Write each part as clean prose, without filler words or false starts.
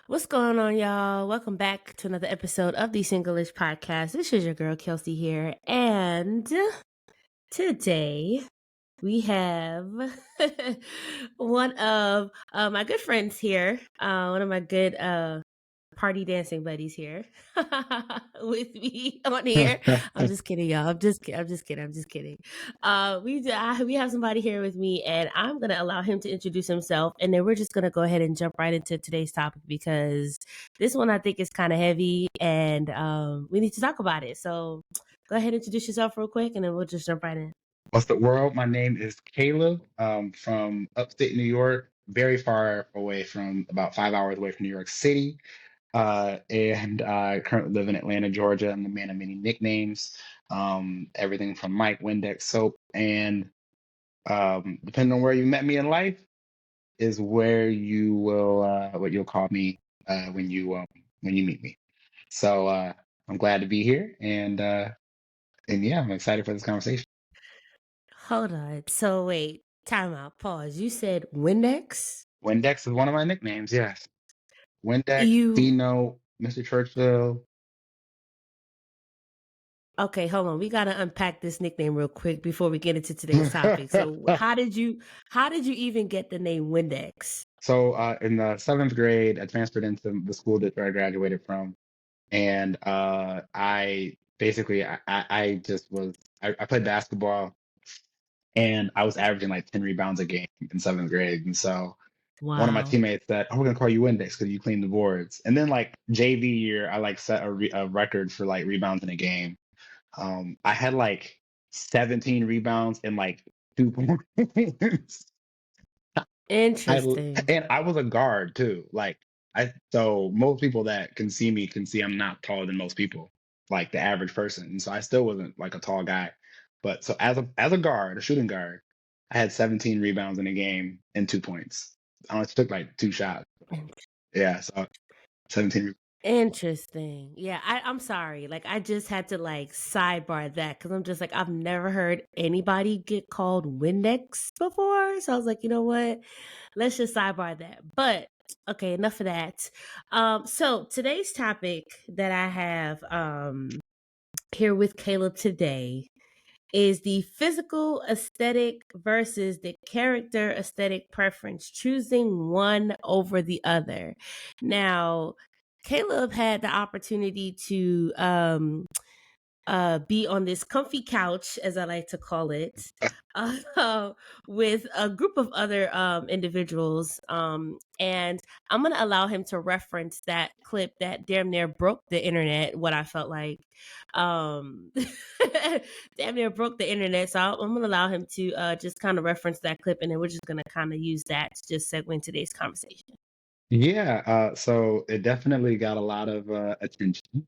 What's going on, y'all? Welcome back to another episode of the Singlish Podcast. This is your girl Kelsey here, and today we have one of my good friends here, one of my good party dancing buddies here with me on here. I'm just kidding, y'all. I'm just kidding. We have somebody here with me, and I'm gonna allow him to introduce himself, and then we're just gonna go ahead and jump right into today's topic because this one I think is kind of heavy, and we need to talk about it. So go ahead and introduce yourself real quick, and then we'll just jump right in. What's the world? My name is Caleb, from upstate New York, very far away from about 5 hours away from New York City. And I currently live in Atlanta, Georgia. I'm the man of many nicknames, everything from Mike, Windex, Soap, and depending on where you met me in life, is where you will what you'll call me when you meet me. So I'm glad to be here, and yeah, I'm excited for this conversation. Hold on. So wait, time out. Pause. You said Windex? Windex is one of my nicknames, yes. Windex, You Dino, Mr. Churchill. Okay, hold on. We gotta unpack this nickname real quick before we get into today's topic. So how did you even get the name Windex? So in the seventh grade, I transferred into the school that I graduated from, and I basically I just was I played basketball, and I was averaging like 10 rebounds a game in seventh grade, and so one of my Wow. teammates said, "Oh, we're gonna call you Windex because you clean the boards." And then like JV year, I like set a record for like rebounds in a game. I had like 17 rebounds and like 2 points. Interesting. And I was a guard too. So most people that can see me can see I'm not taller than most people, like the average person. And so I still wasn't like a tall guy. But so as a guard, a shooting guard, I had 17 rebounds in a game and 2 points. I only took like two shots. Yeah, so 17. Interesting. Yeah, I'm sorry. Like I just had to like sidebar that because I'm just like I've never heard anybody get called Windex before. So I was like, you know what? Let's just sidebar that. But okay, enough of that. So today's topic that I have here with Caleb today is the physical aesthetic versus the character aesthetic preference, choosing one over the other. Now, Caleb had the opportunity to be on this comfy couch, as I like to call it, uh, with a group of other individuals. And I'm going to allow him to reference that clip that damn near broke the internet, what I felt like. Um, damn near broke the internet. So I'm going to allow him to just kind of reference that clip, and then we're just going to kind of use that to just segue in today's conversation. Yeah, so it definitely got a lot of attention.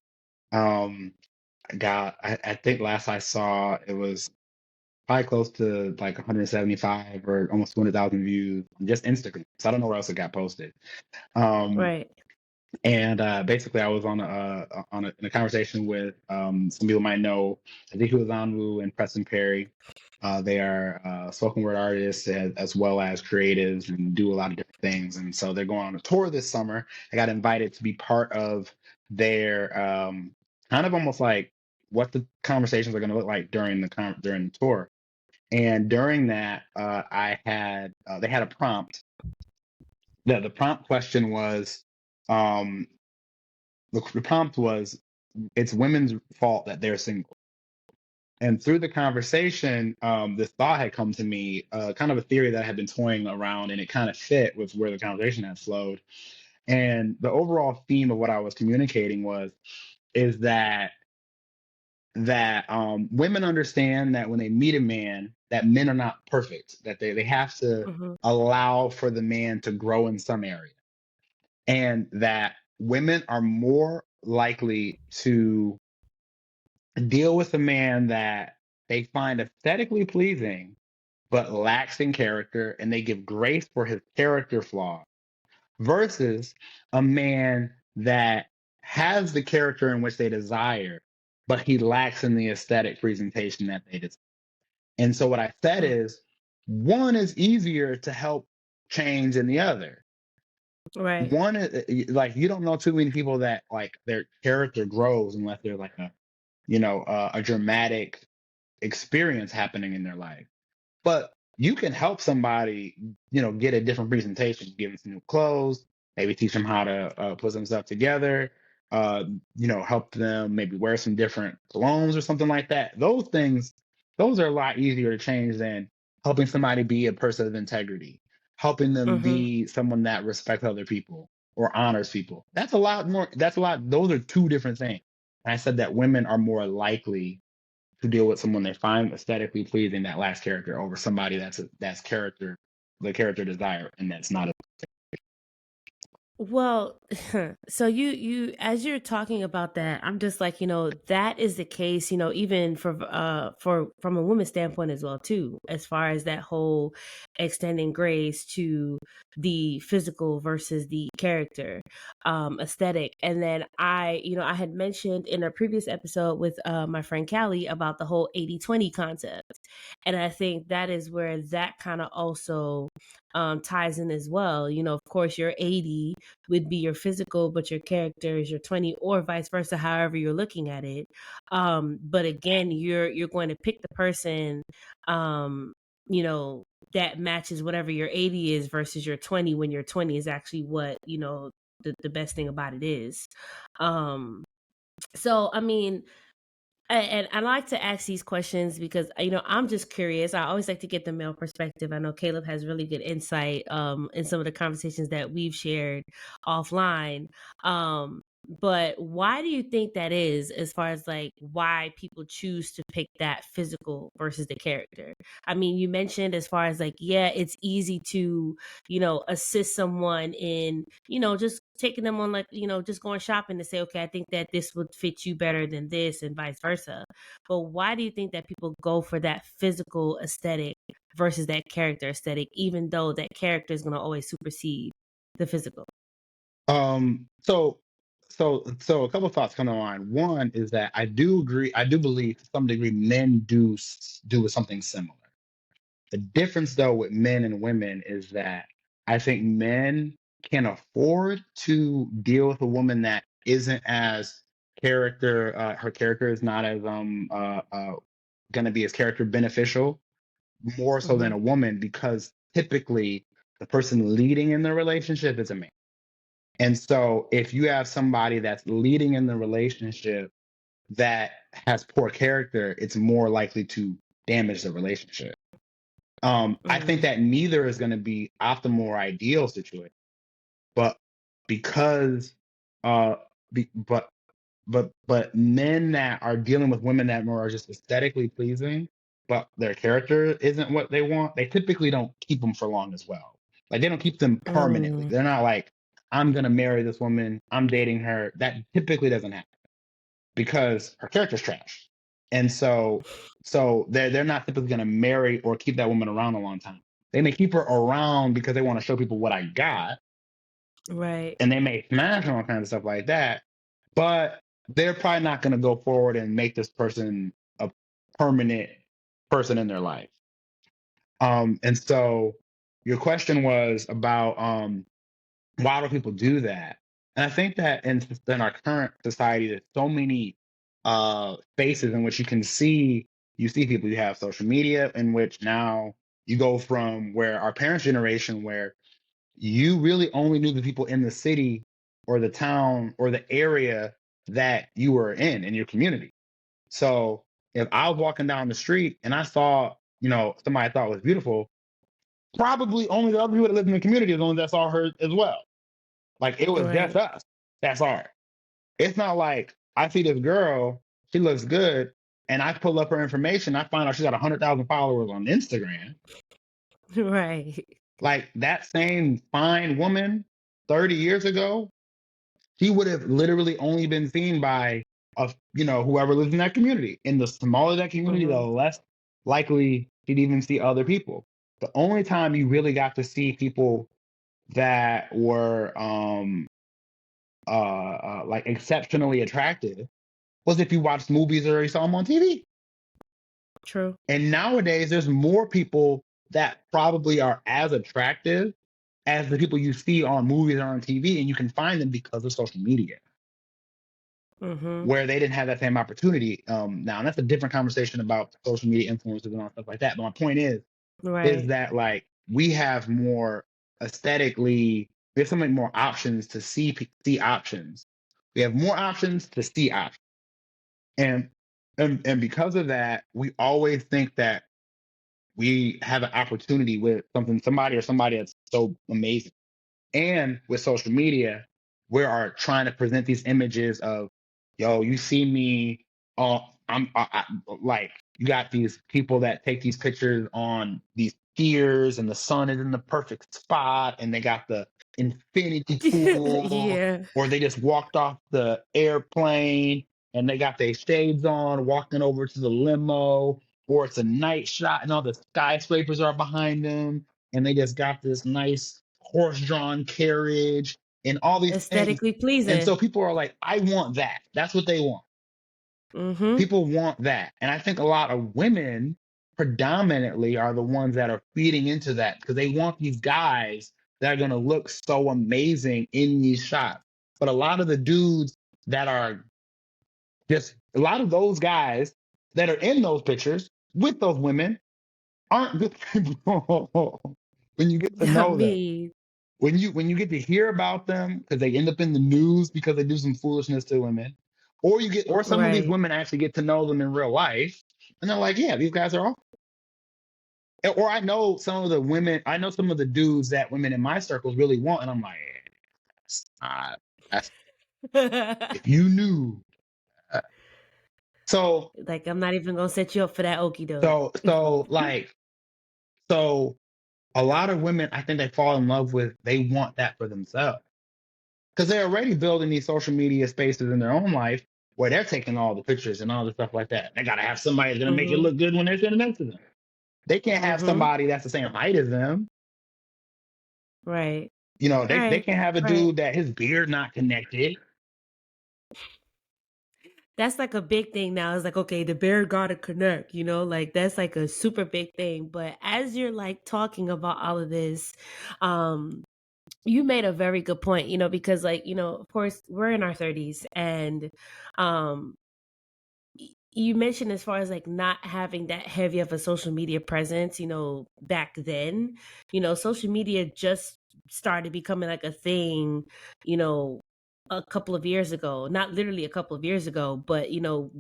Um, I think last I saw it was probably close to like 175 or almost 200,000 views on just Instagram. So I don't know where else it got posted. Um, Right. and basically, I was in a conversation with some people might know Ezekiel Zanwu and Preston Perry. They are spoken word artists as well as creatives and do a lot of different things. And so they're going on a tour this summer. I got invited to be part of their kind of almost like what the conversations are going to look like during the tour. And during that, I had they had a prompt. The prompt question was, um, the prompt was, it's women's fault that they're single. And through the conversation, this thought had come to me, kind of a theory that I had been toying around, and it kind of fit with where the conversation had flowed. And the overall theme of what I was communicating is that women understand that when they meet a man, that men are not perfect, that they have to Hmm. allow for the man to grow in some area, and that women are more likely to deal with a man that they find aesthetically pleasing but lacks in character, and they give grace for his character flaw, versus a man that has the character in which they desire, but he lacks in the aesthetic presentation that they desire. And so what I said is, one is easier to help change than the other. Right. One is like you don't know too many people that like their character grows unless they're like a dramatic experience happening in their life. But you can help somebody, get a different presentation, give them some new clothes, maybe teach them how to put some stuff together, help them maybe wear some different colognes or something like that. Those things, those are a lot easier to change than helping somebody be a person of integrity, helping them Mm-hmm. be someone that respects other people or honors people. That's a lot more, those are two different things. And I said that women are more likely to deal with someone they find aesthetically pleasing that lacks character over somebody that's character the character desire and that's not a Well, so you as you're talking about that, I'm just like, that is the case, even for from a woman's standpoint as well too, as far as that whole extending grace to the physical versus the character aesthetic. And then I had mentioned in a previous episode with my friend Callie about the whole 80/20 concept. And I think that is where that kind of also ties in as well. Of course, your 80 would be your physical, but your character is your 20, or vice versa, however you're looking at it. But again, you're going to pick the person, um, you know, that matches whatever your 80 is versus your 20, when your 20 is actually what, the best thing about it is. Um, so I mean, and I like to ask these questions because I'm just curious. I always like to get the male perspective. I know Caleb has really good insight in some of the conversations that we've shared offline. But why do you think that is, as far as like why people choose to pick that physical versus the character? I mean, you mentioned as far as like, yeah, it's easy to, assist someone in, just taking them on, like, just going shopping to say, okay, I think that this would fit you better than this, and vice versa. But why do you think that people go for that physical aesthetic versus that character aesthetic, even though that character is going to always supersede the physical? so so a couple of thoughts come to mind. One is that I do believe to some degree men do something similar. The difference though with men and women is that I think men can afford to deal with a woman that isn't as her character is not as going to be as character beneficial more so Hmm. than a woman, because typically the person leading in the relationship is a man. And so if you have somebody that's leading in the relationship that has poor character, it's more likely to damage the relationship. I think Mm. that neither is going to be optimal or ideal situation, but because uh be, but men that are dealing with women that are just aesthetically pleasing, but their character isn't what they want, they typically don't keep them for long as well. Like they don't keep them permanently. Mm. They're not like, I'm gonna marry this woman, I'm dating her. That typically doesn't happen because her character's trash. And so they're not typically gonna marry or keep that woman around a long time. They may keep her around because they want to show people what I got, Right. and they may smash and all kinds of stuff like that, but they're probably not going to go forward and make this person a permanent person in their life. And so your question was about why do people do that? And I think that in our current society, there's so many spaces in which you see people. You have social media, in which now you go from where our parents' generation, where you really only knew the people in the city or the town or the area that you were in your community. So if I was walking down the street and I saw, somebody I thought was beautiful, probably only the other people that lived in the community are the ones that saw her as well. Like it was just Right. us. That's all. It's not like I see this girl, she looks good, and I pull up her information, I find out she's got 100,000 followers on Instagram. Right. Like that same fine woman 30 years ago, he would have literally only been seen by whoever lives in that community. And the smaller that community, the Hmm. less likely he'd even see other people. The only time you really got to see people that were like exceptionally attractive was if you watched movies or you saw them on TV. True. And nowadays there's more people that probably are as attractive as the people you see on movies or on TV, and you can find them because of social media, Mhm. where they didn't have that same opportunity. Now, and that's a different conversation about social media influencers and all stuff like that. But my point is Right. that like we have more aesthetically, we have so many more options to see options. We have more options to see options, and and because of that, we always think that we have an opportunity with somebody or somebody that's so amazing. And with social media, we are trying to present these images of, yo, you see me, like you got these people that take these pictures on these piers, and the sun is in the perfect spot, and they got the infinity pool, Yeah. or they just walked off the airplane and they got their shades on, walking over to the limo, or it's a night shot and all the skyscrapers are behind them, and they just got this nice horse-drawn carriage and all these things. Aesthetically And pleasing. so people are like, I want that. That's what they want. Mhm. People want that. And I think a lot of women predominantly are the ones that are feeding into that because they want these guys that are going to look so amazing in these shots. But a lot of the dudes that are just a lot of those guys that are in those pictures with those women aren't good people when you get to I know them. mean, When you get to hear about them because they end up in the news because they do some foolishness to women, or some of these right. women actually get to know them in real life, and they're like, yeah, these guys are awful. Or I know some of the dudes that women in my circles really want, and I'm like, that's not, that's if you knew. Uh, So Like, I'm not even gonna set you up for that okey doke. so a lot of women, I think they fall in love with, they want that for themselves because they're already building these social media spaces in their own life where they're taking all the pictures and all the stuff like that. They gotta have somebody that's gonna make it Mhm. look good when they're sitting next to them. They can't have Mhm. somebody that's the same height as them. Right. They Right. can't have a Right. dude that his beard not connected. That's like a big thing now. It's like, okay, the bear gotta connect, like that's like a super big thing. But as you're like talking about all of this, um, you made a very good point, because like, of course we're in our 30s and um you mentioned as far as like not having that heavy of a social media presence, back then, social media just started becoming like a thing, you know, a couple of years ago. Not literally a couple of years ago, but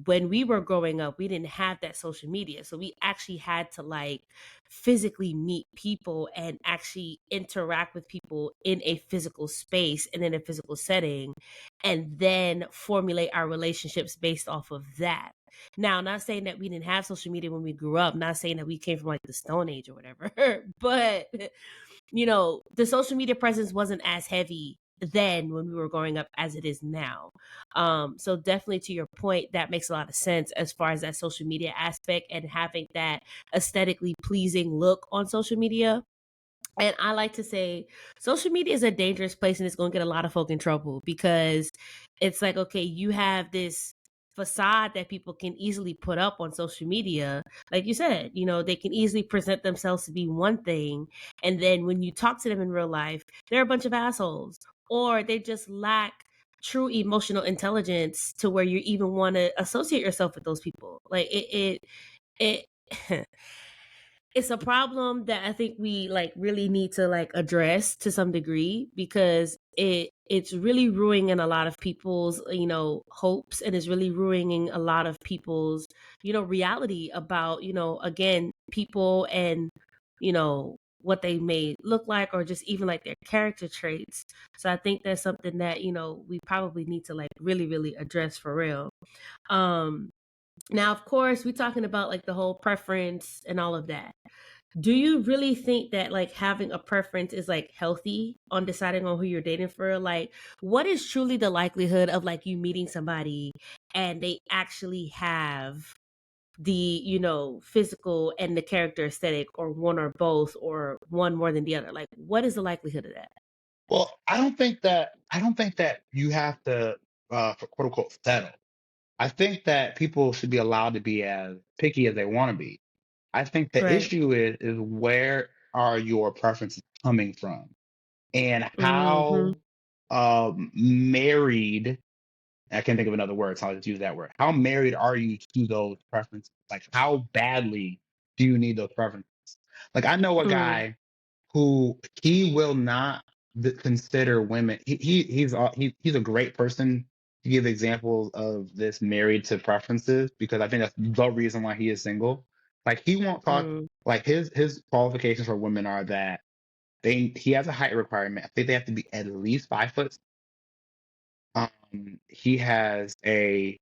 when we were growing up, we didn't have that social media. So we actually had to like physically meet people and actually interact with people in a physical space and in a physical setting and then formulate our relationships based off of that. Now, not saying that we didn't have social media when we grew up, not saying that we came from like the Stone Age or whatever, but the social media presence wasn't as heavy then when we were growing up as it is now. So definitely to your point, that makes a lot of sense as far as that social media aspect and having that aesthetically pleasing look on social media. And I like to say social media is a dangerous place and it's going to get a lot of folk in trouble because it's like, okay, you have this facade that people can easily put up on social media. Like you said, they can easily present themselves to be one thing. And then when you talk to them in real life, they're a bunch of assholes or they just lack true emotional intelligence to where you even want to associate yourself with those people. Like it it's a problem that I think we like really need to like address to some degree because it's really ruining a lot of people's hopes and it's really ruining a lot of people's reality about again people and what they may look like or just even like their character traits. So I think that's something that we probably need to like really really address for real. um Now, of course, we're talking about like the whole preference and all of that. Do you really think that like having a preference is like healthy on deciding on who you're dating for? Like, what is truly the likelihood of like you meeting somebody and they actually have the, physical and the character aesthetic or one or both or one more than the other? Like, what is the likelihood of that? Well, I don't think that you have to for quote unquote settle. I think that people should be allowed to be as picky as they want to be. I think the Right. issue is where are your preferences coming from? and Mhm. how married, I can't think of another word, so I'll just use that word. How married are you to those preferences? Like, how badly do you need those preferences? Like, I know a Mm. guy who he will not consider women. He's a great person to give examples of this married to preferences because I think that's the reason why he is single. Like he won't talk. Mm. Like his qualifications for women are that he has a height requirement. I think they have to be at least 5 foot. He has a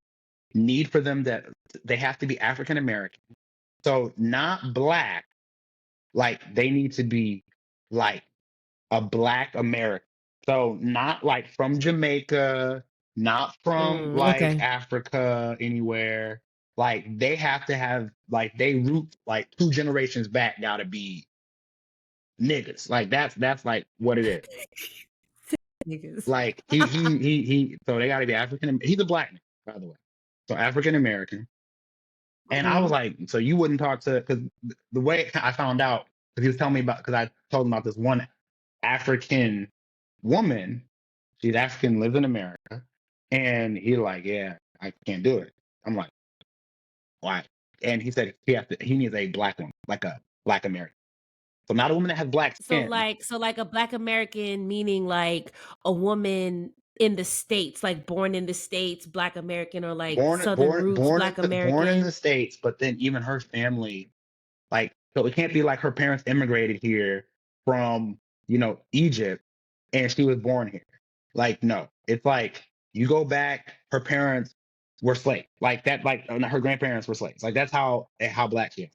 need for them that they have to be African American. So not black. Like they need to be like a black American. So not like from Jamaica, not from Mm. like Okay. Africa, anywhere. Like they have to have like they root like 2 generations back gotta be niggas. Like that's like what it is. Niggas. Like he so they gotta be African. He's a black man, by the way. So African American. And I was Mhm. like, so you wouldn't talk to because the way I found out, because he was telling me about because I told him about this one African woman. She's African, lives in America, and he's like, yeah, I can't do it. I'm like, why? And he said he needs a black woman, like a black American. So not a woman that has black skin, So like a Black American meaning like a woman in the States, like born in the States, Black American or like Southern roots, Black born in the American. States, but then even her family, like, so it can't be like her parents immigrated here from, Egypt and she was born here. Like, no, it's like you go back, her parents were slaves. Like that, like her grandparents were slaves. Like that's how black she is.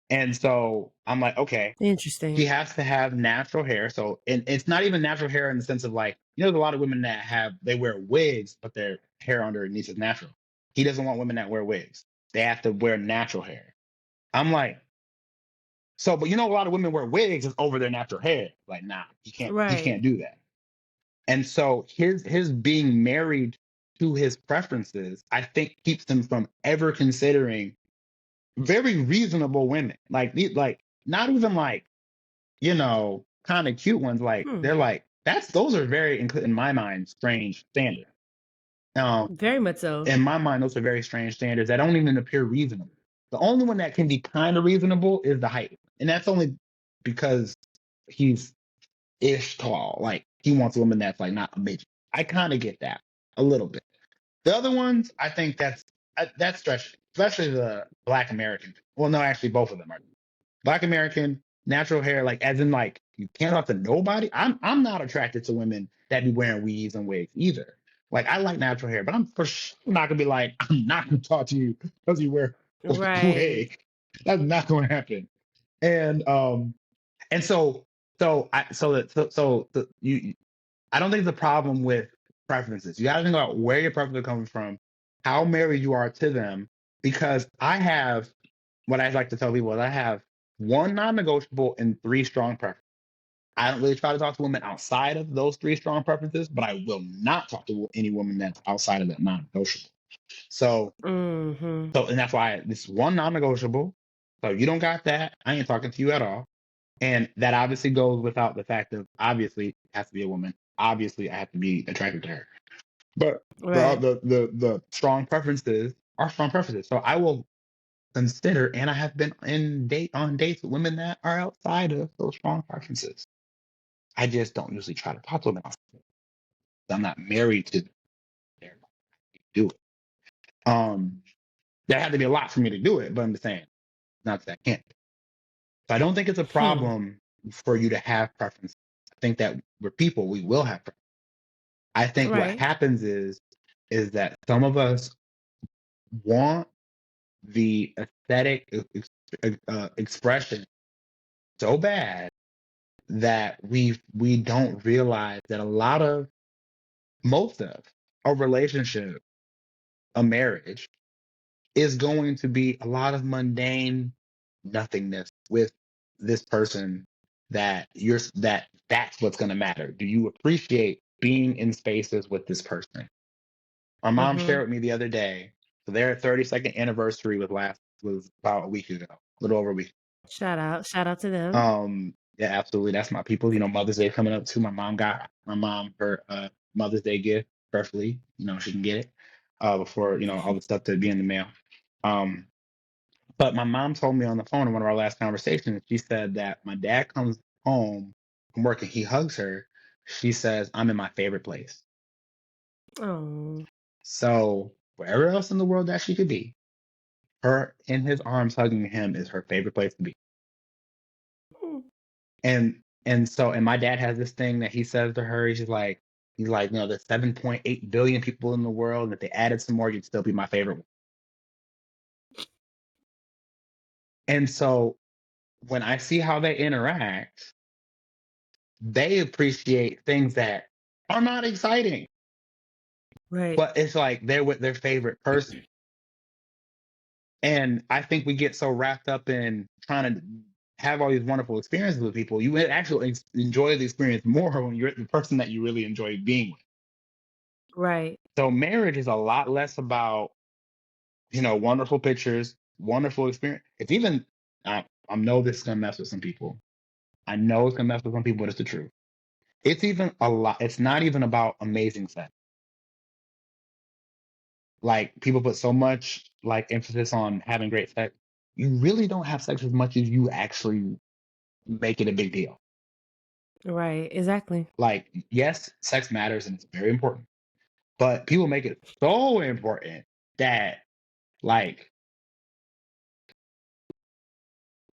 And so I'm like, okay, she Interesting. has to have natural hair. So and it's not even natural hair in the sense of like, there's a lot of women that they wear wigs, but their hair underneath is natural. He doesn't want women that wear wigs. They have to wear natural hair. I'm like, so, but a lot of women wear wigs is over their natural hair. Like, nah, he can't Right. do that. And so his being married to his preferences, I think keeps him from ever considering very reasonable women. Like not even like, kind of cute ones. Like Hmm. they're like, those are very in my mind, strange standards. Now, Very much so. in my mind, those are very strange standards that don't even appear reasonable. The only one that can be kind of reasonable is the height. And that's only because he's ish tall. Like he wants a woman that's like not a midget. I kind of get that a little bit. The other ones, I think that's stretching, especially the Black American. Well, no, actually, both of them are Black American, natural hair, like as in like you can't talk to nobody. I'm not attracted to women that be wearing weaves and wigs either. Like I like natural hair, but I'm for sure not gonna be like I'm not gonna talk to you because you wear a Right. wig. That's not gonna happen. And you I don't think it's a problem with preferences. You got to think about where your preferences are coming from, how married you are to them. Because I have what I like to tell people is I have one non-negotiable and 3 strong preferences. I don't really try to talk to women outside of those 3 strong preferences, but I will not talk to any woman that's outside of that non-negotiable. So, Mhm. and that's why this one non-negotiable. So you don't got that, I ain't talking to you at all. And that obviously goes without the fact of obviously it has to be a woman. Obviously, I have to be attracted to her. But Right. the strong preferences are strong preferences. So I will consider, and I have been on dates with women that are outside of those strong preferences. I just don't usually try to talk to them. I'm not married to their do it. There had to be a lot for me to do it, but I'm just saying, not that I can't. So I don't think it's a Hmm. problem for you to have preferences. I think that we're people, we will have preferences. I think what Right. happens is that some of us want the aesthetic expression so bad that we don't realize that most of a relationship, a marriage, is going to be a lot of mundane nothingness with this person that's what's going to matter. Do you appreciate being in spaces with this person? My mom shared Mhm. with me the other day. So their 32nd anniversary was about a week ago, a little over a week. Shout out. Shout out to them. Um, Yeah, absolutely. That's my people. You know, Mother's Day coming up too. My mom her Mother's Day gift, preferably. You know, she can get it before all the stuff to be in the mail. Um, but my mom told me on the phone in one of our last conversations. She said that my dad comes home from work and he hugs her. She says, "I'm in my favorite place." Oh. So wherever else in the world that she could be, her in his arms hugging him is her favorite place to be. Mm. And my dad has this thing that he says to her. He's like, there's 7.8 billion people in the world, and if they added some more, you'd still be my favorite one. And so when I see how they interact, they appreciate things that are not exciting, Right. but it's like they're with their favorite person. And I think we get so wrapped up in trying to have all these wonderful experiences with people, you actually enjoy the experience more when you're the person that you really enjoy being with. Right. So marriage is a lot less about, wonderful pictures, wonderful experience. It's even, I know this is gonna mess with some people. I know it's gonna mess with some people, but it's the truth. It's even a lot. It's not even about amazing sex. Like people put so much like emphasis on having great sex. You really don't have sex as much as you actually make it a big deal. Right. Exactly. Like, yes, sex matters and it's very important, but people make it so important that like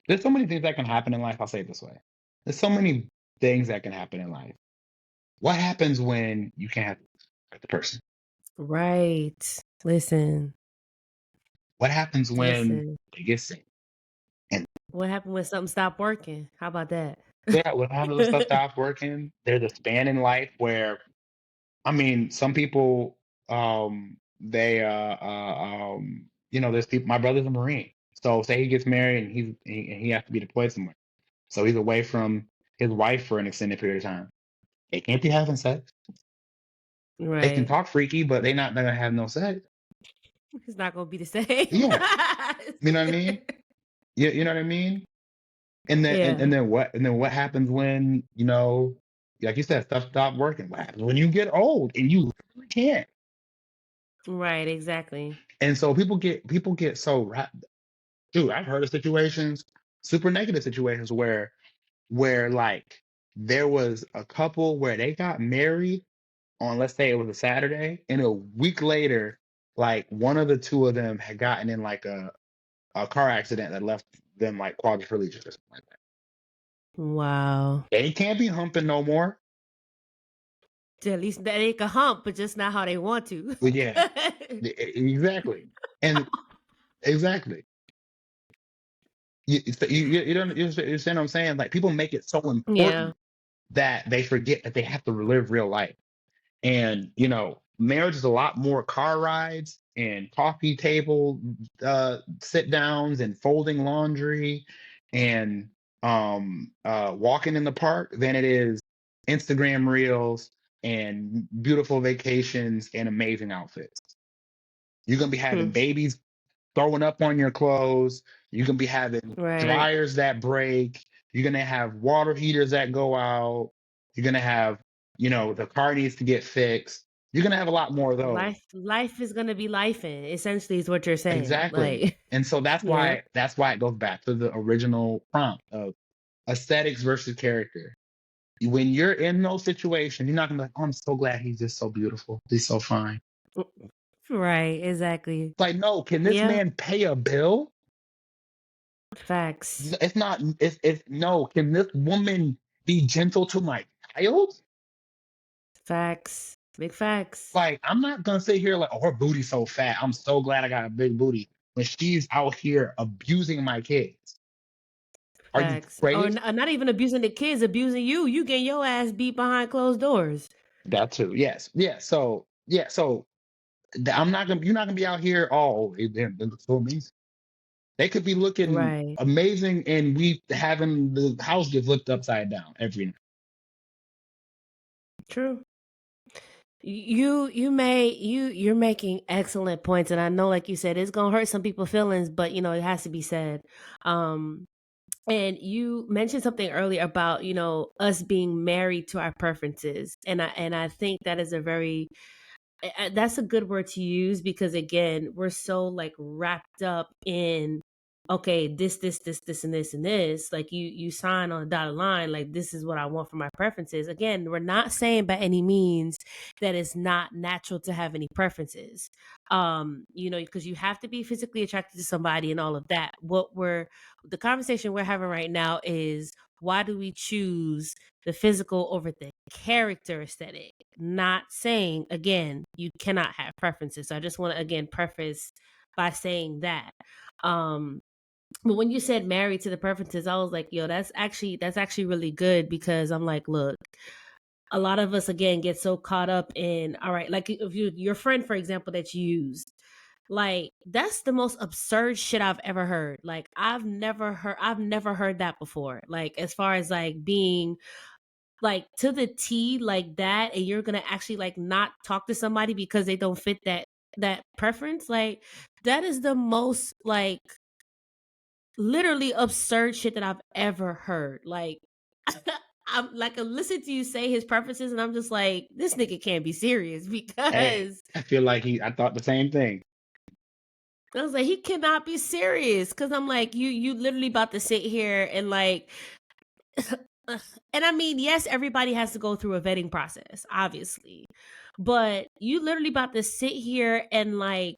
there's so many things that can happen in life. I'll say it this way. There's so many things that can happen in life. What happens when you can't have sex with the person? Right. Listen. What happens when Listen. they get sick? And What happened when something stopped working? How about that? yeah, what happens when stuff stops working? There's a span in life where, I mean, some people, they, there's people. My brother's a Marine, so say he gets married and he has to be deployed somewhere, so he's away from his wife for an extended period of time. They can't be having sex. They can Right. talk freaky, but they're not gonna have no sex. It's not gonna be the same. Yeah, you know what I mean. You know what I mean. Yeah. And then what happens when like you said, stuff stops working? What happens when you get old and you literally can't? Right. Exactly. And so people get so wrapped. Dude, I've heard of situations, super negative situations where like there was a couple where they got married on, let's say it was a Saturday, and a week later, like one of the two of them had gotten in like a car accident that left them like quadriplegic or something like that. Wow. They can't be humping no more. At least they can hump, but just not how they want to. But yeah, exactly. And exactly. You understand what I'm saying? Like people make it so Yeah. important that they forget that they have to live real life. And marriage is a lot more car rides and coffee table sit downs and folding laundry and walking in the park than it is Instagram reels and beautiful vacations and amazing outfits. You're gonna be having Hmm. babies throwing up on your clothes. You're gonna be having Right. dryers that break. You're gonna have water heaters that go out. You're gonna have, the car needs to get fixed. You're gonna have a lot more of those. Life is gonna be lifing, essentially is what you're saying. Exactly. Like, And so that's yeah. why that's why it goes back to the original prompt of aesthetics versus character. When you're in those situations, you're not gonna be like, oh, I'm so glad he's just so beautiful. He's so fine. Right, exactly. It's like, no, can this Yeah. man pay a bill? Facts. It's not. It's no. Can this woman be gentle to my child? Facts. Big facts. Like, I'm not gonna sit here like, oh, her booty's so fat. I'm so glad I got a big booty when she's out here abusing my kids. Are you Facts. Or crazy? not even abusing the kids, abusing you. You getting your ass beat behind closed doors. That too. Yes. Yeah. So yeah. So I'm not gonna. You're not gonna be out here. Oh, they look so amazing. They could be looking Right. amazing, and we having the house get flipped upside down every night. True. You're making excellent points, and I know, like you said, it's gonna hurt some people's feelings, but it has to be said. Um, And you mentioned something earlier about, us being married to our preferences. And I think that is a very that's a good word to use, because again, we're so like wrapped up in, okay, this and this and this. Like you sign on a dotted line, like this is what I want for my preferences. Again, we're not saying by any means that it's not natural to have any preferences. Because you have to be physically attracted to somebody and all of that. The conversation we're having right now is, why do we choose the physical over the character aesthetic? Not saying, again, you cannot have preferences. So I just want to again preface by saying that. Um, but when you said married to the preferences, I was like, yo, that's actually really good, because I'm like, look, a lot of us again get so caught up in, all right, like if your friend, for example, that you used, like that's the most absurd shit I've ever heard. Like I've never heard that before. Like as far as like being like to the T like that, and you're gonna actually like not talk to somebody because they don't fit that preference. Like that is the most like literally absurd shit that I've ever heard. Like I listen to you say his preferences, and I'm just like, this nigga can't be serious, Hey, because I feel like I thought the same thing. I was like, he cannot be serious, because I'm like, you literally about to sit here and like and I mean, yes, everybody has to go through a vetting process, obviously. But you literally about to sit here and like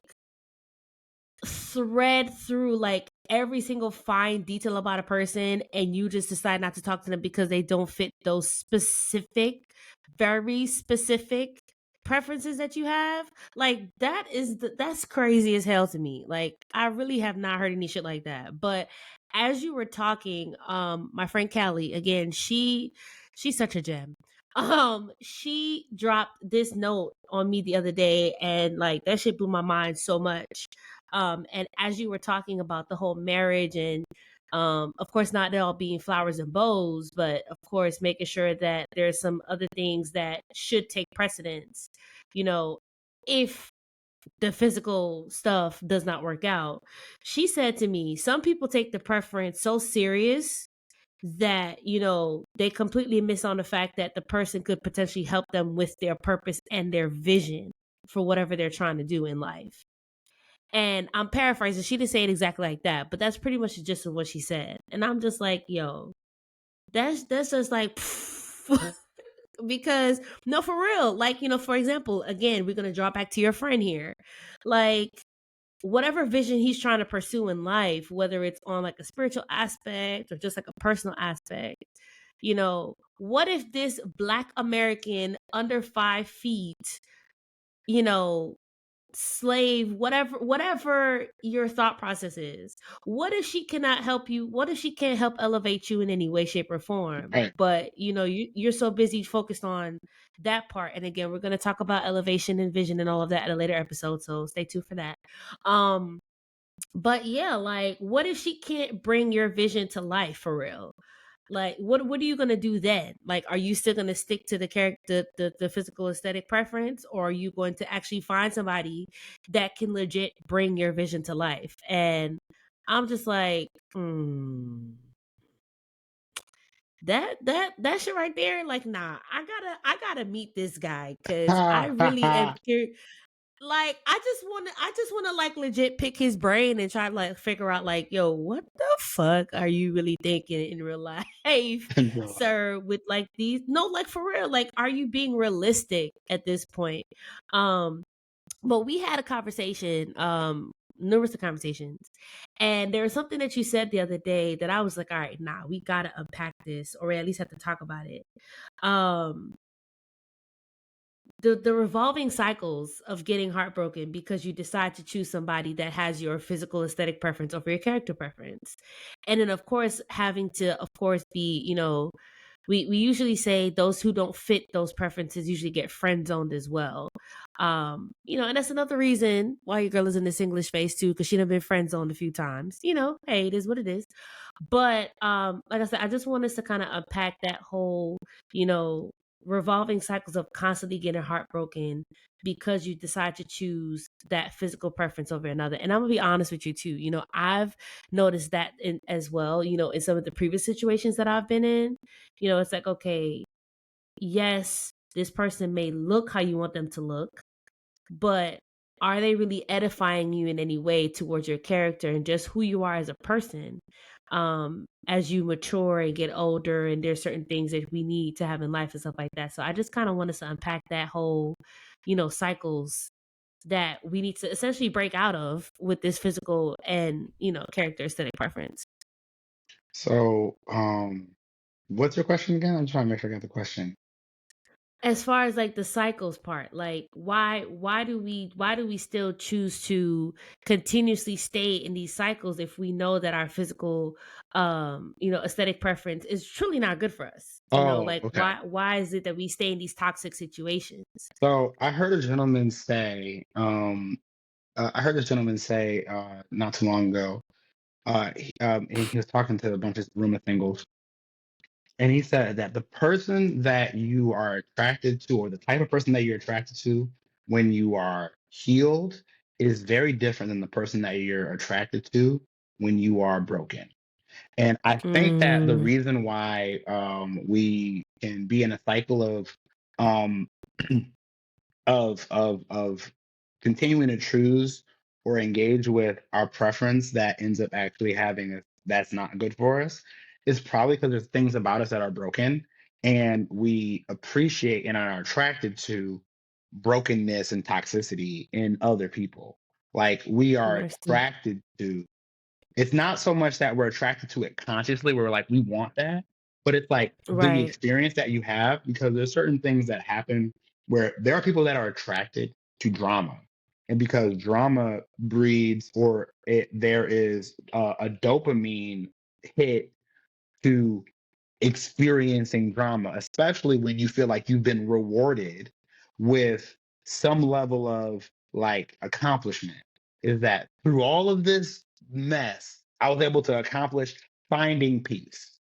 thread through like every single fine detail about a person, and you just decide not to talk to them because they don't fit those specific, very specific preferences that you have. Like that's crazy as hell to me. Like I really have not heard any shit like that. But as you were talking, my friend Callie, again, she's such a gem. She dropped this note on me the other day, and like that shit blew my mind so much. And as you were talking about the whole marriage, and of course not all being flowers and bows, but of course making sure that there's some other things that should take precedence, you know if the physical stuff does not work out. She said to me, some people take the preference so serious that they completely miss on the fact that the person could potentially help them with their purpose and their vision for whatever they're trying to do in life. And I'm paraphrasing. She didn't say it exactly like that, but that's pretty much the gist of what she said. And I'm just like, yo, that's just like, because no, for real. Like, for example, again, we're gonna draw back to your friend here. Like, whatever vision he's trying to pursue in life, whether it's on like a spiritual aspect or just like a personal aspect, what if this Black American under 5 feet, you know, slave, whatever your thought process is, what if she cannot help you? What if she can't help elevate you in any way, shape, or form? Right. But you're so busy focused on that part. And again, we're going to talk about elevation and vision and all of that at a later episode, so stay tuned for that. But yeah, like what if she can't bring your vision to life for real? Like what are you gonna do then? Like, are you still gonna stick to the character, the physical aesthetic preference, or are you going to actually find somebody that can legit bring your vision to life? And I'm just like, that shit right there, like, nah, I gotta meet this guy, because I really am curious. Like, I just wanna like legit pick his brain and try to like figure out like, yo, what the fuck are you really thinking in real life, No. sir? With like these, no, like for real, like, are you being realistic at this point? Um, but we had a conversation, numerous of conversations, and there was something that you said the other day that I was like, all right, nah, we gotta unpack this, or at least have to talk about it. Um, the revolving cycles of getting heartbroken because you decide to choose somebody that has your physical aesthetic preference over your character preference. And then of course having to of course be, we usually say those who don't fit those preferences usually get friend zoned as well. And that's another reason why your girl is in this English phase too, because she done been friend zoned a few times. Hey, it is what it is. But like I said, I just want us to kind of unpack that whole, you know revolving cycles of constantly getting heartbroken because you decide to choose that physical preference over another. And I'm gonna be honest with you too. I've noticed that as well. In some of the previous situations that I've been in, it's like, okay, yes, this person may look how you want them to look, but are they really edifying you in any way towards your character and just who you are as a person? As you mature and get older, and there's certain things that we need to have in life and stuff like that. So I just kind of want us to unpack that whole, cycles that we need to essentially break out of with this physical and, character aesthetic preference. So, what's your question again? I'm trying to make sure I got the question. As far as like the cycles part, like why do we still choose to continuously stay in these cycles if we know that our physical aesthetic preference is truly not good for us? Oh, Like okay. why is it that we stay in these toxic situations? So I heard a gentleman say, I heard this gentleman say not too long ago. He was talking to a bunch of room of singles, and he said that the person that you are attracted to, or the type of person that you're attracted to when you are healed, is very different than the person that you're attracted to when you are broken. And I think that the Mm, reason why we can be in a cycle um, of continuing to choose or engage with our preference that ends up actually having that's not good for us is probably because there's things about us that are broken, and we appreciate and are attracted to brokenness and toxicity in other people. Like we are mercy. attracted to, it's not so much that we're attracted to it consciously, we're like, we want that, but it's like the Right. experience that you have, because there's certain things that happen where there are people that are attracted to drama. And because drama breeds, or there is a dopamine hit to experiencing drama, especially when you feel like you've been rewarded with some level of like accomplishment. Is that through all of this mess, I was able to accomplish finding peace.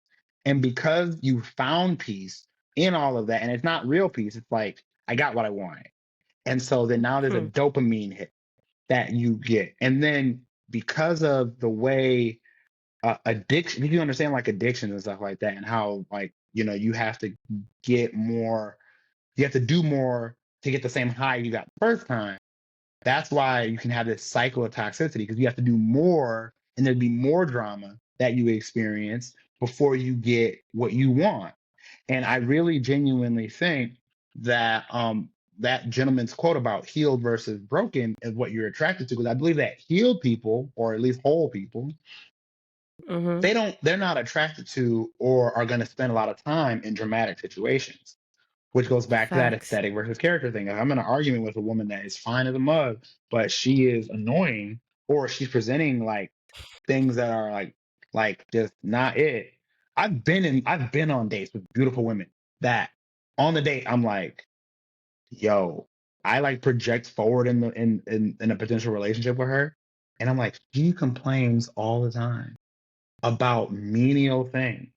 And because you found peace in all of that, and it's not real peace, it's like, I got what I wanted. And so then now there's a Hmm. dopamine hit that you get. And then because of the way addiction, you understand like addiction and stuff like that, and how like you have to get more, you have to do more to get the same high you got the first time. That's why you can have this cycle of toxicity, because you have to do more, and there'd be more drama that you experience before you get what you want. And I really genuinely think that that gentleman's quote about healed versus broken is what you're attracted to, because I believe that healed people, or at least whole people, Mm-hmm. they're not attracted to or are going to spend a lot of time in dramatic situations, which goes back to that Facts. aesthetic versus character thing. If I'm in an argument with a woman that is fine as a mug, but she is annoying, or she's presenting like things that are like just not it. I've been on dates with beautiful women that on the date I'm like, yo, I like project forward in the in a potential relationship with her, and I'm like, she complains all the time about menial things,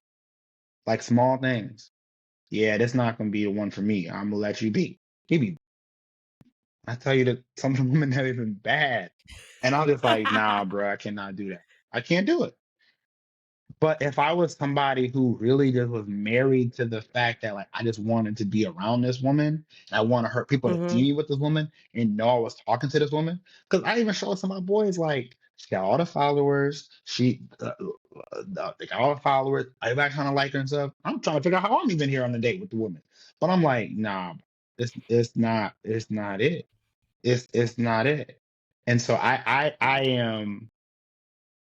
like small things. Yeah, that's not gonna be the one for me. I'm gonna let you be. He be, I tell you that some of the women that have been bad. And I'm just like, nah, bro, I cannot do that. I can't do it. But if I was somebody who really just was married to the fact that like I just wanted to be around this woman, and I want to hurt people to see Mm-hmm. me with this woman and know I was talking to this woman, because I even showed some of my boys like she got all the followers, they got all the followers, everybody trying to like her and stuff. I'm trying to figure out how I'm even here on the date with the woman, but I'm like, nah, it's not it. It's not it. And so I am,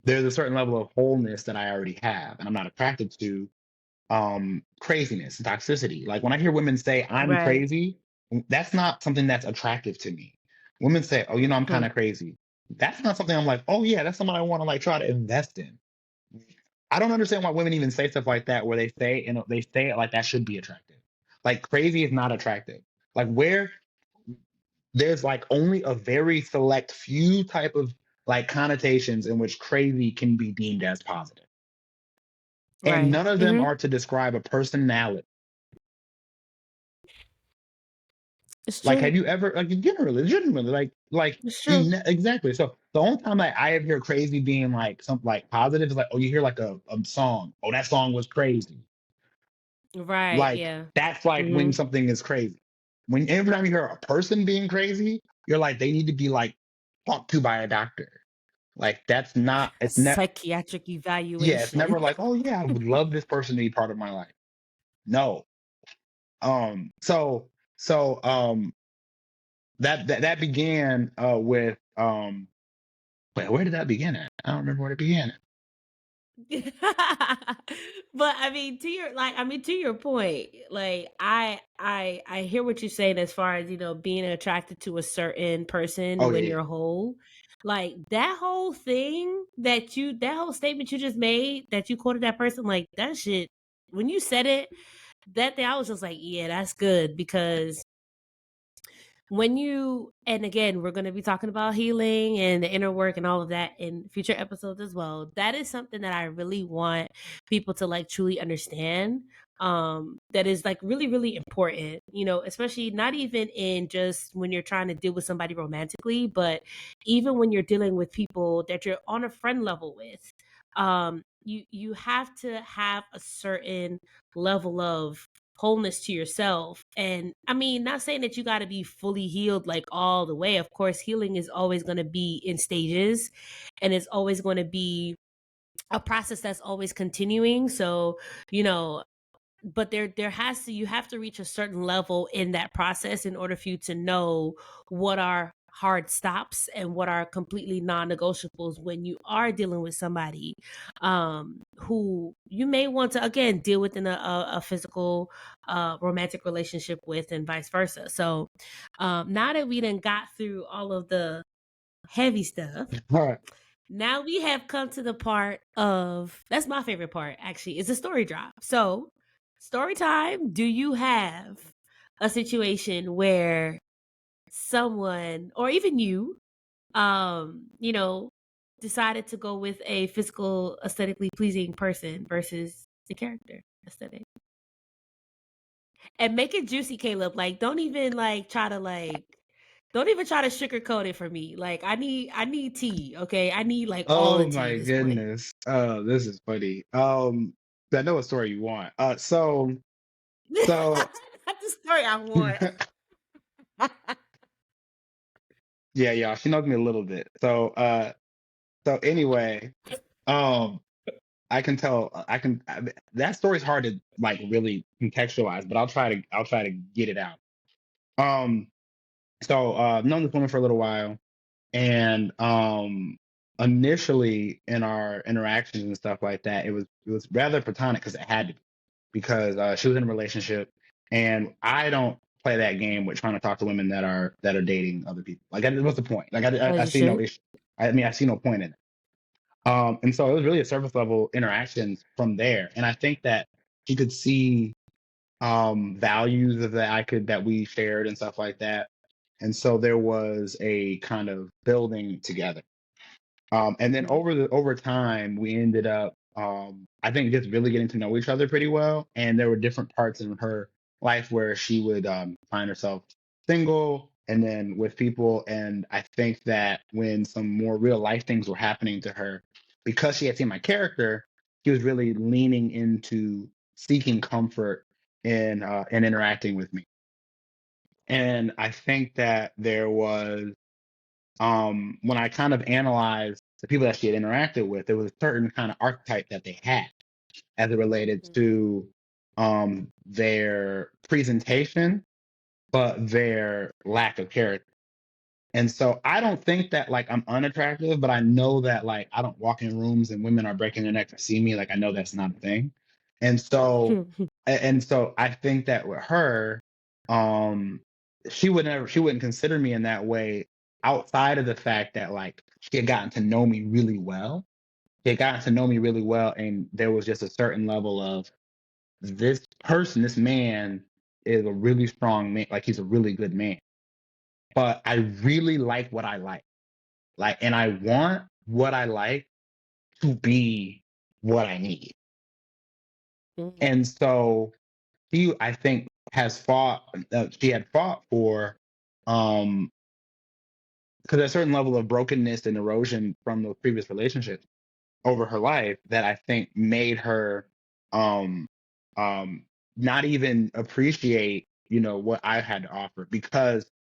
there's a certain level of wholeness that I already have, and I'm not attracted to craziness and toxicity. Like when I hear women say I'm Right. crazy, that's not something that's attractive to me. Women say, oh, I'm kind Hmm. of crazy. That's not something I'm like, oh yeah, that's someone I want to like try to invest in. I don't understand why women even say stuff like that, where they say it like that should be attractive. Like crazy is not attractive. Like where there's like only a very select few type of like connotations in which crazy can be deemed as positive. And Right. none of them Mm-hmm. are to describe a personality. It's Like, true. have you ever, like, legitimately, like It's true. exactly. So the only time I ever hear crazy being like something like positive is like, oh, you hear like a song, oh, that song was crazy. Right. Like Yeah. that's like when Hmm. something is crazy. When every time you hear a person being crazy, you're like, they need to be like talked to by a doctor. Like that's not, A it's never, psychiatric yeah, it's evaluation. never like, oh yeah, I would love this person to be part of my life. No. Um, so so that began with wait, where did that begin at? I don't remember where it began at. But I mean, to your point, like I hear what you're saying as far as, being attracted to a certain person Oh when yeah, you're whole. Like that whole statement you just made, that you quoted that person, like that shit, when you said it, that thing, I was just like, yeah, that's good. Because and again, we're going to be talking about healing and the inner work and all of that in future episodes as well. That is something that I really want people to like truly understand. That is like really, really important, especially not even in just when you're trying to deal with somebody romantically, but even when you're dealing with people that you're on a friend level with. You have to have a certain level of wholeness to yourself. And I mean, not saying that you got to be fully healed like all the way. Of course, healing is always going to be in stages, and it's always going to be a process that's always continuing. So, you know, but you have to reach a certain level in that process in order for you to know what are hard stops and what are completely non-negotiables when you are dealing with somebody who you may want to again deal with in a physical romantic relationship with, and vice versa. So now that we done got through all of the heavy stuff, all right. now we have come to the part of, that's my favorite part actually, is the story drop. So, story time. Do you have a situation where someone or even you you know, decided to go with a physical aesthetically pleasing person versus the character aesthetic? And make it juicy, Caleb. Like don't even try to sugarcoat it for me. Like I need tea, okay? I need like all the Oh tea my this morning. goodness. This is funny. I know what story you want. So That's the story I want. yeah, y'all, she knows me a little bit. So anyway, um, I can tell. That story's hard to like really contextualize, but I'll try to get it out. Um, I've known this woman for a little while, and initially in our interactions and stuff like that, it was rather platonic because it had to be, because she was in a relationship, and I don't play that game with trying to talk to women that are dating other people. Like, what's the point? Like, I As you see no should. issue. I mean, I see no point in it. And so it was really a surface level interactions from there, and I think that she could see values that we shared and stuff like that, and so there was a kind of building together. And then Mhm. over time, we ended up, I think, just really getting to know each other pretty well. And there were different parts in her life where she would find herself single and then with people. And I think that when some more real life things were happening to her, because she had seen my character, she was really leaning into seeking comfort in interacting with me. And I think that there was, when I kind of analyzed the people that she had interacted with, there was a certain kind of archetype that they had as it related Mhm. to their presentation, but their lack of character. And so I don't think that like I'm unattractive, but I know that like I don't walk in rooms and women are breaking their neck to see me. Like I know that's not a thing. And so and so I think that with her, um, she wouldn't consider me in that way outside of the fact that like she had gotten to know me really well. She had gotten to know me really well, and there was just a certain level of this person, this man is a really strong man, like he's a really good man. But I really like what I like. Like, and I want what I like to be what I need. Mhm. And so she, I think, she had fought for because there's a certain level of brokenness and erosion from those previous relationships over her life that I think made her um not even appreciate, what I had to offer, because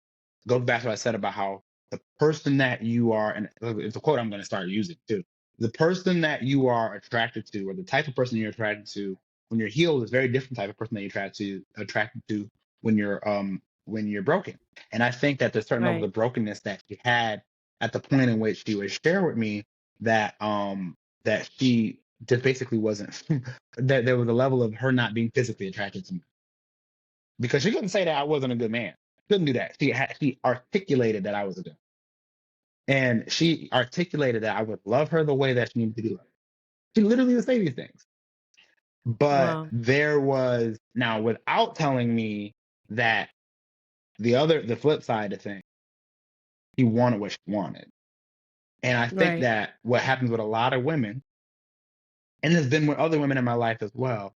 goes back to what I said about how the person that you are, and it's a quote I'm going to start using too. The person that you are attracted to, or the type of person you're attracted to when you're healed, is a very different type of person that you're attracted to when you're broken. And I think that there's certain level Right. of brokenness that she had at the point in which she would share with me that she just basically wasn't that there was a level of her not being physically attracted to me, because she couldn't say that I wasn't a good man. Couldn't do that. She articulated that I was a good man. And she articulated that I would love her the way that she needed to be loved. She literally would say these things. But Wow. there was, now, without telling me that the flip side of things, he wanted what she wanted. And I think Right. that what happens with a lot of women, and there's been with other women in my life as well,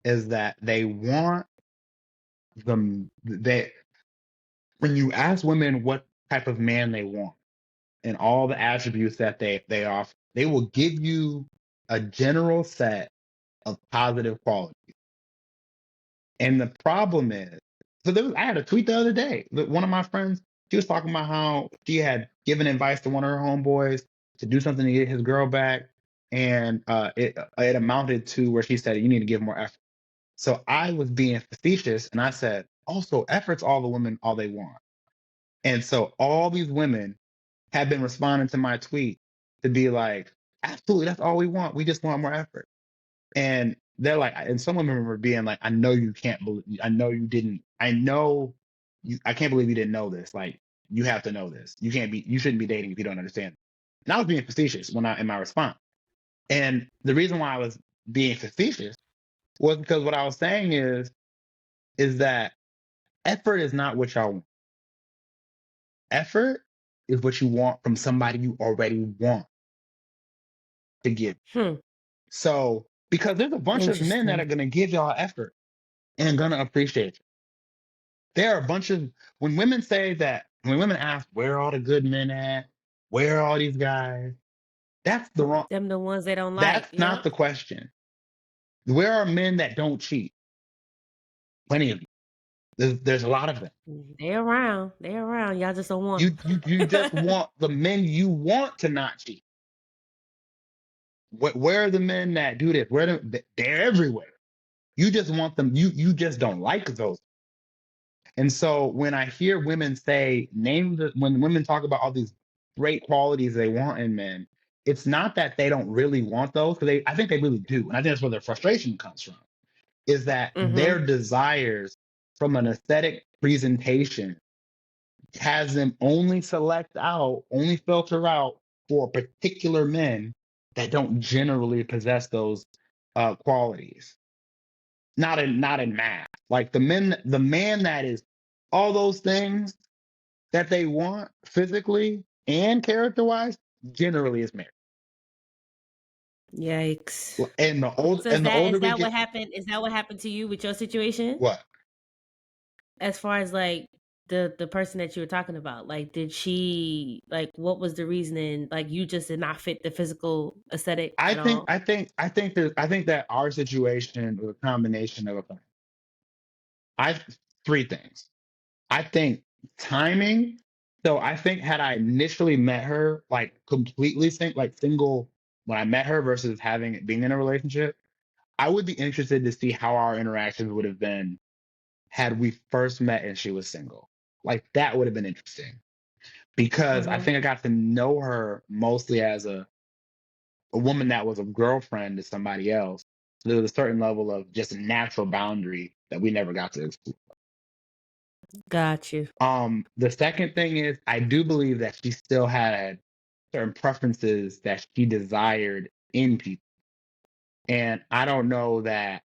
is that they want them they when you ask women what type of man they want and all the attributes that they offer, they will give you a general set of positive qualities. And the problem is, I had a tweet the other day that one of my friends, she was talking about how she had given advice to one of her homeboys to do something to get his girl back, and it amounted to where she said, "You need to give more effort." So I was being facetious, and I said, "Also, effort's all the women all they want." And so all these women have been responding to my tweet to be like, absolutely, that's all we want. We just want more effort. And they're like, and some women were being like, I know you can't believe, I know you didn't, I know you, I can't believe you didn't know this. Like, you have to know this. You shouldn't be dating if you don't understand. And I was being facetious in my response. And the reason why I was being facetious was because what I was saying is that effort is not what y'all want. Effort is what you want from somebody you already want to give. Hmm. So, because there's a bunch of men that are Interesting. going to give y'all effort and going to appreciate you. There are a bunch of, when women ask, where are all the good men at? Where are all these guys? That's the wrong, Them the ones they don't like. that's not Yep. the question. Where are men that don't cheat? Plenty of you. There's a lot of them. They around. They around. Y'all just don't want You just them. want the men you want to not cheat. Where are the men that do this? They're everywhere. You just want them. You just don't like those. And so when I hear women when women talk about all these great qualities they want in men, it's not that they don't really want those, because I think they really do. And I think that's where their frustration comes from, is that Mm-hmm. their desires from an aesthetic presentation has them only filter out for particular men that don't generally possess those qualities. Not in math. Like the man that is all those things that they want physically and character wise generally is married. Yikes. And So the older is we that what get, happened? Is that what happened to you with your situation? what? As far as like the person that you were talking about, like did she like what was the reasoning? Like you just did not fit the physical aesthetic I at think all? I think I think that I think that our situation was a combination of I three things. I think timing. So I think had I initially met her like completely single when I met her versus being in a relationship, I would be interested to see how our interactions would have been had we first met and she was single. Like that would have been interesting, because I Mm-hmm. think I got to know her mostly as a woman that was a girlfriend to somebody else. So there was a certain level of just a natural boundary that we never got to explore. Got you. The second thing is I do believe that she still had certain preferences that she desired in people. And I don't know that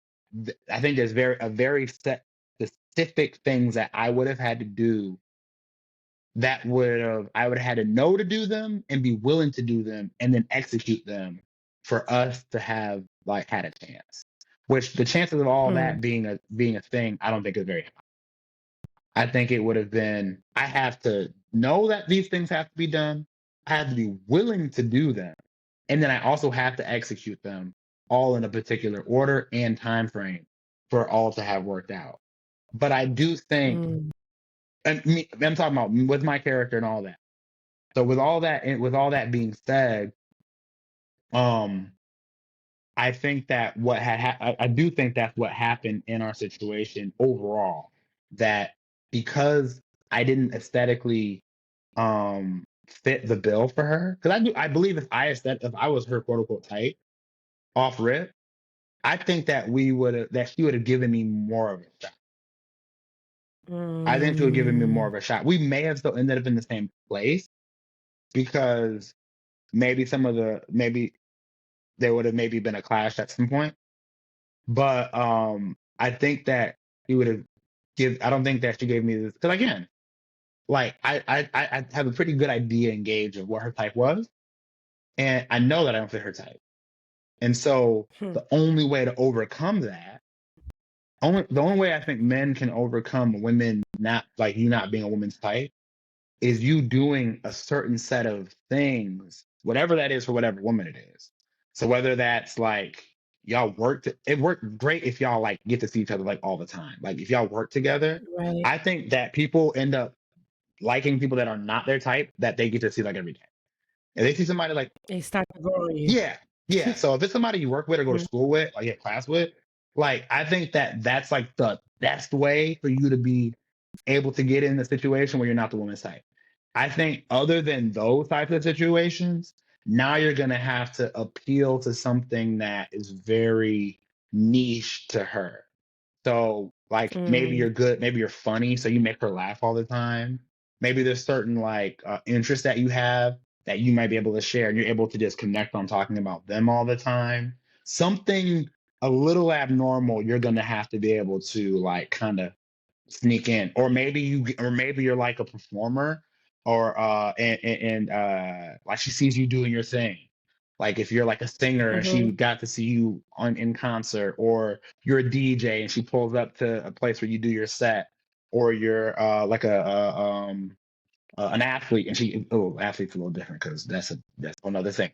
I think there's very set specific things that I would have had to do that I would have had to know to do them and be willing to do them and then execute them for us to have like had a chance. Which the chances of all Mm. that being a thing, I don't think is very high. I think it would have been, I have to know that these things have to be done. I have to be willing to do them. And then I also have to execute them all in a particular order and time frame for all to have worked out. But I do think, Mm. and I'm talking about with my character and all that. So with all that, and with all that being said, um, I think that I do think that's what happened in our situation overall. That because I didn't aesthetically fit the bill for her, because I believe if I was her quote unquote type off rip, I think that she would have given me more of a shot. I think she would have given me more Mm. of a shot. We may have still ended up in the same place because maybe there would have maybe been a clash at some point. But I think that he would have I don't think that she gave me this, because again, like I have a pretty good idea and gauge of what her type was, and I know that I don't fit her type. And so Hmm. the only way to overcome that, the only way I think men can overcome women not like you not being a woman's type, is you doing a certain set of things, whatever that is for whatever woman it is. So whether that's like it worked great if y'all like get to see each other like all the time. Like if y'all work together, Right. I think that people end up liking people that are not their type that they get to see like every day. If they see somebody like, They start to grow on you. yeah, yeah. So if it's somebody you work with or go to Mhm. school with, like get class with, like I think that that's like the best way for you to be able to get in a situation where you're not the woman's type. I think other than those types of situations, now you're gonna have to appeal to something that is very niche to her. So like maybe Mm. you're good, maybe you're funny, so you make her laugh all the time. Maybe there's certain like interests that you have that you might be able to share, and you're able to just connect on talking about them all the time. Something a little abnormal, you're gonna have to be able to like kind of sneak in, or maybe you're like a performer, or like she sees you doing your thing, like if you're like a singer and she Mhm. got to see you on in concert, or you're a DJ and she pulls up to a place where you do your set, or you're like an athlete and athlete's a little different because that's another thing.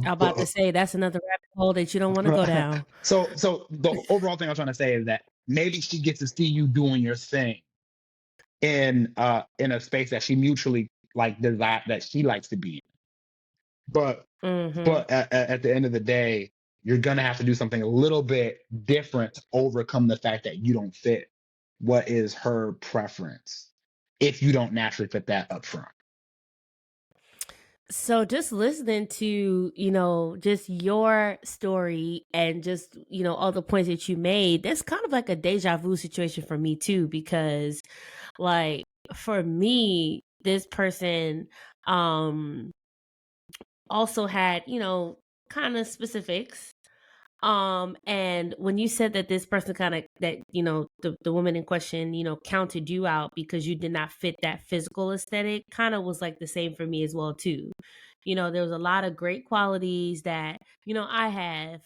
I'm about to But say that's another rabbit hole that you don't wanna go down. so the overall thing I'm trying to say is that maybe she gets to see you doing your thing in a space that she mutually like desire that she likes to be in. But Mhm. at the end of the day, you're gonna have to do something a little bit different to overcome the fact that you don't fit what is her preference if you don't naturally fit that up front. So just listening to, just your story and just, all the points that you made, that's kind of like a deja vu situation for me too, because like for me, this person um also had, kind of specifics. And when you said that this person kind of that, the woman in question, counted you out because you did not fit that physical aesthetic, kind of was like the same for me as well too. There was a lot of great qualities that, I have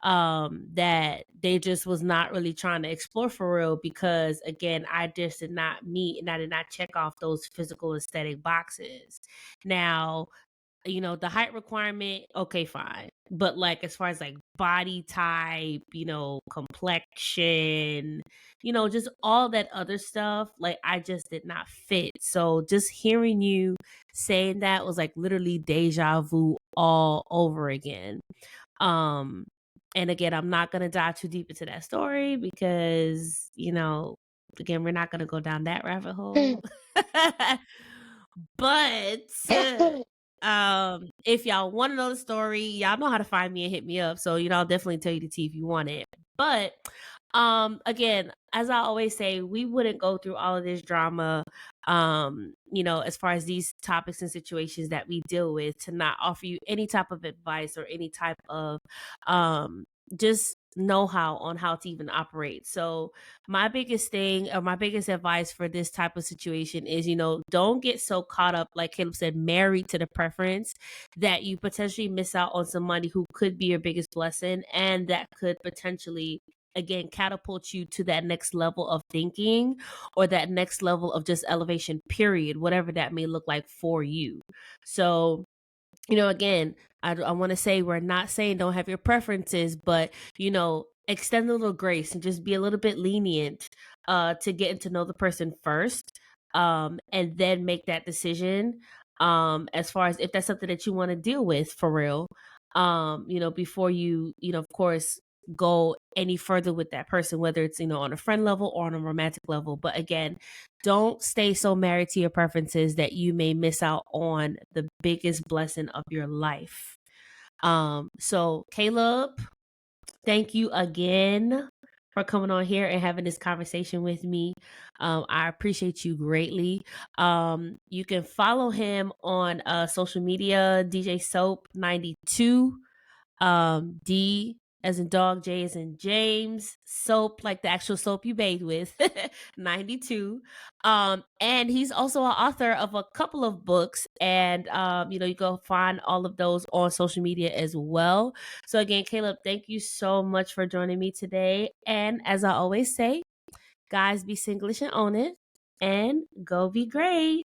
that they just was not really trying to explore for real because again, I just did not meet and I did not check off those physical aesthetic boxes. Now, the height requirement, okay, fine. But like as far as like body type, complexion, just all that other stuff, like I just did not fit. So just hearing you saying that was like literally deja vu all over again. Um and again, I'm not gonna dive too deep into that story because, again, we're not gonna go down that rabbit hole. But if y'all want to know the story, y'all know how to find me and hit me up. So, I'll definitely tell you the tea if you want it. But again, as I always say, we wouldn't go through all of this drama, as far as these topics and situations that we deal with to not offer you any type of advice or any type of just know how on how to even operate. So my biggest thing or my biggest advice for this type of situation is, don't get so caught up, like Caleb said, married to the preference that you potentially miss out on somebody who could be your biggest blessing and that could potentially again catapult you to that next level of thinking or that next level of just elevation, period, whatever that may look like for you. So, again, I want to say we're not saying don't have your preferences, but extend a little grace and just be a little bit lenient to getting to know the person first, and then make that decision, as far as if that's something that you want to deal with for real, before you, of course, go any further with that person, whether it's, on a friend level or on a romantic level. But again, don't stay so married to your preferences that you may miss out on the biggest blessing of your life. So Caleb, thank you again for coming on here and having this conversation with me. I appreciate you greatly. You can follow him on social media, DJ Soap 92. D as in dog, J as in James, soap, like the actual soap you bathe with, 92. And he's also an author of a couple of books, and you go find all of those on social media as well. So again, Caleb, thank you so much for joining me today. And as I always say, guys, be Singlish and own it, and go be great.